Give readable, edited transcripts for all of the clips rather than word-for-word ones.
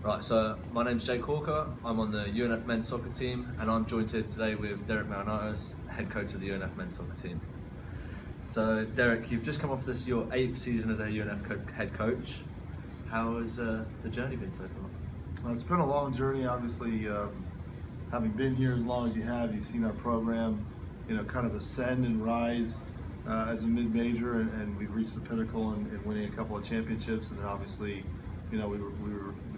Right, so my name's Jake Hawker, I'm on the UNF men's soccer team, and I'm joined here today with Derek Marinatos, head coach of the UNF men's soccer team. So Derek, you've just come off your 8th season as a UNF head coach. How has the journey been so far? Well, it's been a long journey, obviously. Having been here as long as you have, you've seen our program, kind of ascend and rise as a mid-major, and we've reached the pinnacle in winning a couple of championships, and then obviously, we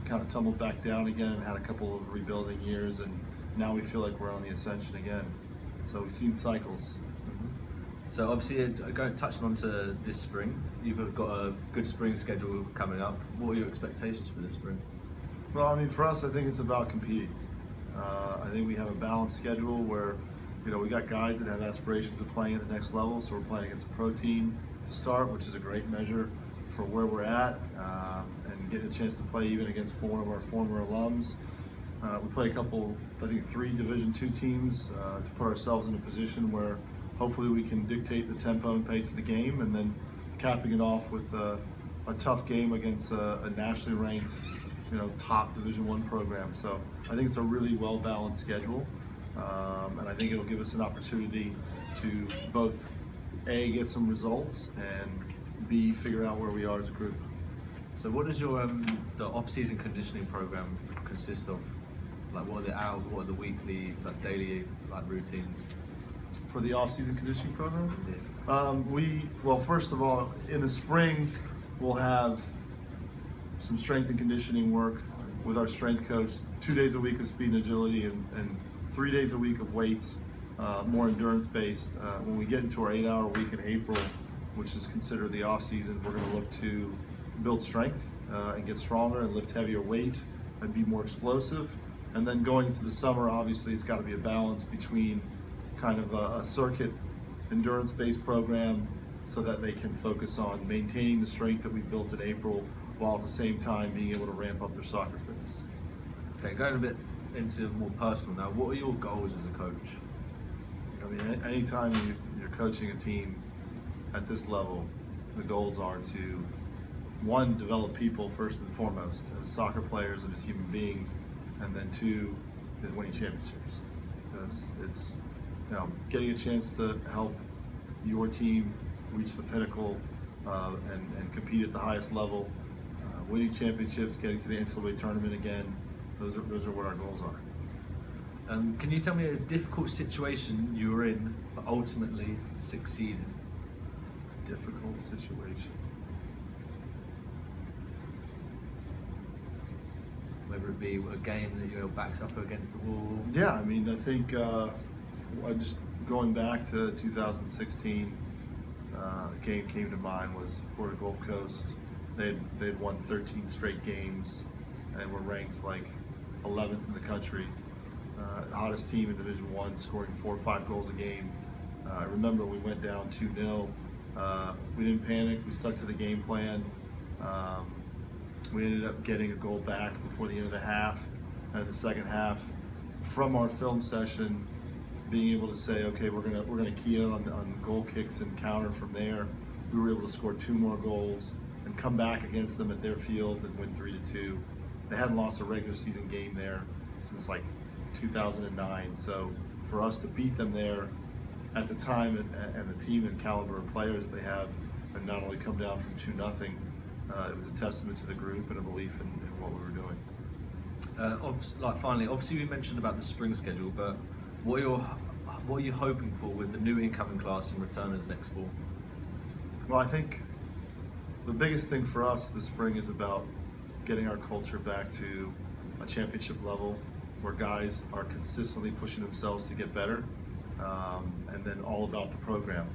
kind of tumbled back down again and had a couple of rebuilding years, and now we feel like we're on the ascension again. So we've seen cycles. So obviously, touching on to this spring, you've got a good spring schedule coming up. What are your expectations for this spring? Well, I mean, for us, I think it's about competing. I think we have a balanced schedule where, we got guys that have aspirations of playing at the next level. So we're playing against a pro team to start, which is a great measure for where we're at, and getting a chance to play even against one of our former alums. We play a couple, I think 3 Division II teams to put ourselves in a position where hopefully we can dictate the tempo and pace of the game, and then capping it off with a tough game against a nationally ranked, top Division I program. So I think it's a really well-balanced schedule, and I think it'll give us an opportunity to both A, get some results, and B, figure out where we are as a group. So what does your the off-season conditioning program consist of? Like, what are the weekly, daily routines? For the off-season conditioning program? Well, first of all, in the spring, we'll have some strength and conditioning work with our strength coach, 2 days a week of speed and agility, and 3 days a week of weights, more endurance-based. When we get into our 8-hour week in April, which is considered the off-season, we're going to look to build strength and get stronger and lift heavier weight and be more explosive. And then going into the summer, obviously, it's got to be a balance between kind of a circuit endurance-based program so that they can focus on maintaining the strength that we built in April, while at the same time being able to ramp up their soccer fitness. Okay, going a bit into more personal now, what are your goals as a coach? I mean, anytime you're coaching a team at this level, the goals are to, 1, develop people first and foremost as soccer players and as human beings, and then 2 is winning championships. Because it's getting a chance to help your team reach the pinnacle and compete at the highest level, winning championships, getting to the NCAA tournament again. Those are what our goals are. Can you tell me a difficult situation you were in but ultimately succeeded? Difficult situation. Whether it be a game that your back's up against the wall? Yeah, I mean, I think just going back to 2016, a game came to mind was Florida Gulf Coast. They'd won 13 straight games and were ranked like 11th in the country. The hottest team in Division I, scoring 4 or 5 goals a game. I remember we went down 2-0. We didn't panic. We stuck to the game plan. We ended up getting a goal back before the end of the half. And the second half, from our film session, being able to say, okay, we're gonna key in on goal kicks and counter from there. We were able to score 2 more goals and come back against them at their field and win 3-2. They hadn't lost a regular season game there since like 2009. So for us to beat them there at the time, and the team and caliber of players that they have, and not only come down from 2-0, it was a testament to the group and a belief in what we were doing. Finally, obviously we mentioned about the spring schedule, but what are you hoping for with the new incoming class and returners next fall? Well, I think the biggest thing for us this spring is about getting our culture back to a championship level where guys are consistently pushing themselves to get better, and then all about the program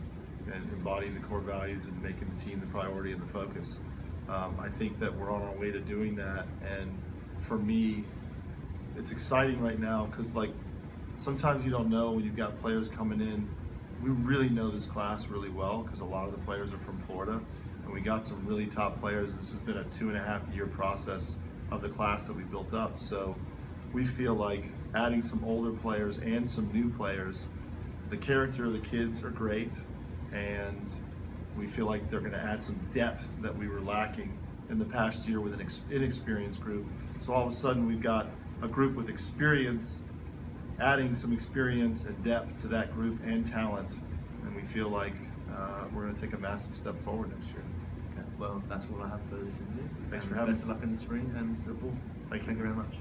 and embodying the core values and making the team the priority and the focus. I think that we're on our way to doing that, and for me, it's exciting right now because sometimes you don't know when you've got players coming in. We really know this class really well because a lot of the players are from Florida, and we got some really top players. This has been a 2.5-year process of the class that we built up. So we feel like adding some older players and some new players, the character of the kids are great, and we feel like they're going to add some depth that we were lacking in the past year with an inexperienced group. So all of a sudden we've got a group with experience, adding some experience and depth to that group and talent, and we feel like we're going to take a massive step forward next year. Okay, well, that's all I have for this interview. Thanks And for having best me. of luck in the spring and the fall. Thank you Thank you very much.